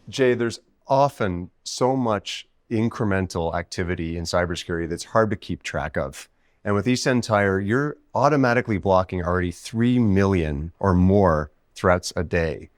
Jay, there's often so much incremental activity in cybersecurity that's hard to keep track of. And with eSentire, you're automatically blocking already 3 million or more threats a day.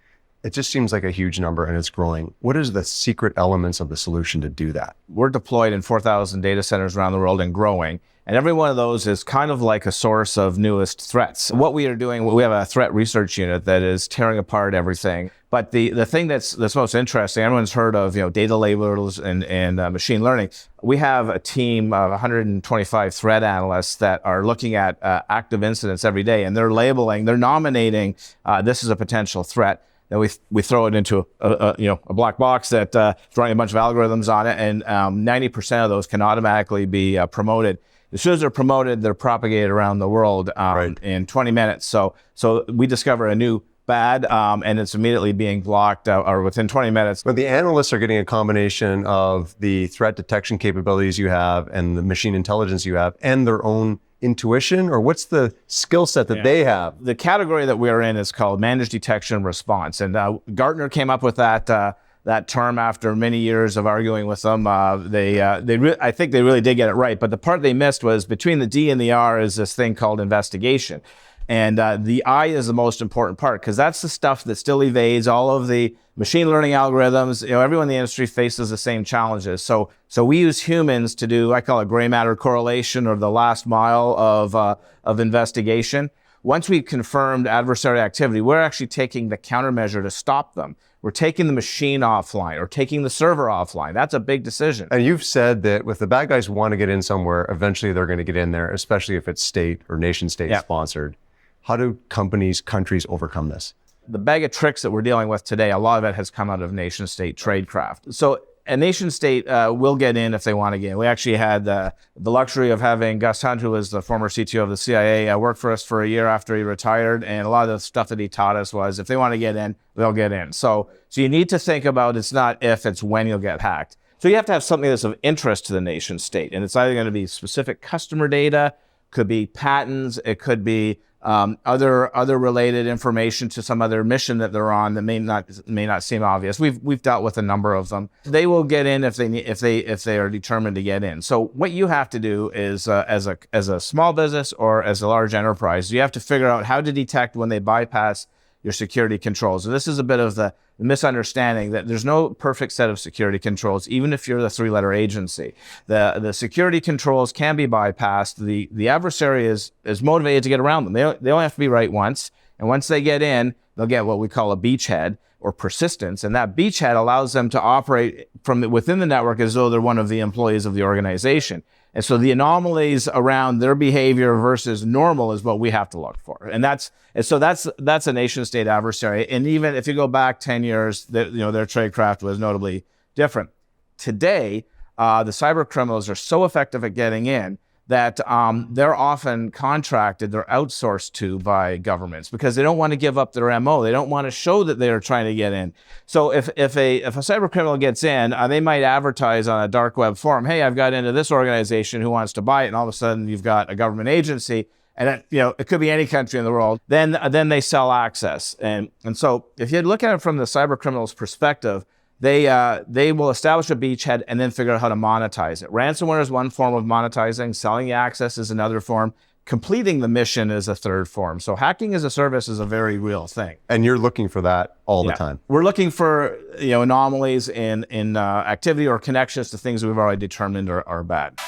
It just seems like a huge number and it's growing. What is the secret elements of the solution to do that? We're deployed in 4,000 data centers around the world and growing. And every one of those is kind of like a source of newest threats. What we are doing, we have a threat research unit that is tearing apart everything. But the thing that's most interesting, everyone's heard of data labels and machine learning. We have a team of 125 threat analysts that are looking at active incidents every day, and they're labeling, they're nominating this is a potential threat. Then we throw it into a black box that running a bunch of algorithms on it, and 90% of those can automatically be promoted. As soon as they're promoted, they're propagated around the world in 20 minutes. So we discover a new bad, and it's immediately being blocked or within 20 minutes. But the analysts are getting a combination of the threat detection capabilities you have and the machine intelligence you have and their own intuition, or what's the skill set that they have? The category that we're in is called managed detection and response. And Gartner came up with that term after many years of arguing with them. I think they really did get it right. But the part they missed was between the D and the R is this thing called investigation. And the I is the most important part because that's the stuff that still evades all of the machine learning algorithms. Everyone in the industry faces the same challenges. So we use humans to do, I call it gray matter correlation or the last mile of investigation. Once we've confirmed adversary activity, we're actually taking the countermeasure to stop them. We're taking the machine offline or taking the server offline. That's a big decision. And you've said that if the bad guys want to get in somewhere, eventually they're going to get in there, especially if it's state or nation state sponsored. How do countries overcome this? The bag of tricks that we're dealing with today, a lot of it has come out of nation state tradecraft. So a nation state will get in if they want to get in. We actually had the luxury of having Gus Hunt, who was the former CTO of the CIA, work for us for a year after he retired. And a lot of the stuff that he taught us was if they want to get in, they'll get in. So you need to think about it's not if, it's when you'll get hacked. So you have to have something that's of interest to the nation state. And it's either going to be specific customer data, could be patents, it could be other related information to some other mission that they're on that may not seem obvious. We've dealt with a number of them. They will get in if they are determined to get in. So what you have to do is as a small business or as a large enterprise, you have to figure out how to detect when they bypass your security controls. And this is a bit of the misunderstanding that there's no perfect set of security controls, even if you're the 3-letter agency. The security controls can be bypassed. The adversary is motivated to get around them. They only have to be right once. And once they get in, they'll get what we call a beachhead or persistence. And that beachhead allows them to operate from within the network as though they're one of the employees of the organization. And so the anomalies around their behavior versus normal is what we have to look for. And that's a nation state adversary. And even if you go back 10 years, their tradecraft was notably different. Today, the cyber criminals are so effective at getting in that they're often contracted, they're outsourced to by governments because they don't want to give up their MO. They don't want to show that they are trying to get in. So if a cyber criminal gets in, they might advertise on a dark web forum, hey, I've got into this organization who wants to buy it, and all of a sudden you've got a government agency, and it could be any country in the world. Then they sell access, and so if you look at it from the cyber criminal's perspective, they will establish a beachhead and then figure out how to monetize it. Ransomware is one form of monetizing. Selling the access is another form. Completing the mission is a third form. So hacking as a service is a very real thing. And you're looking for that all the time. We're looking for anomalies in activity or connections to things we've already determined are bad.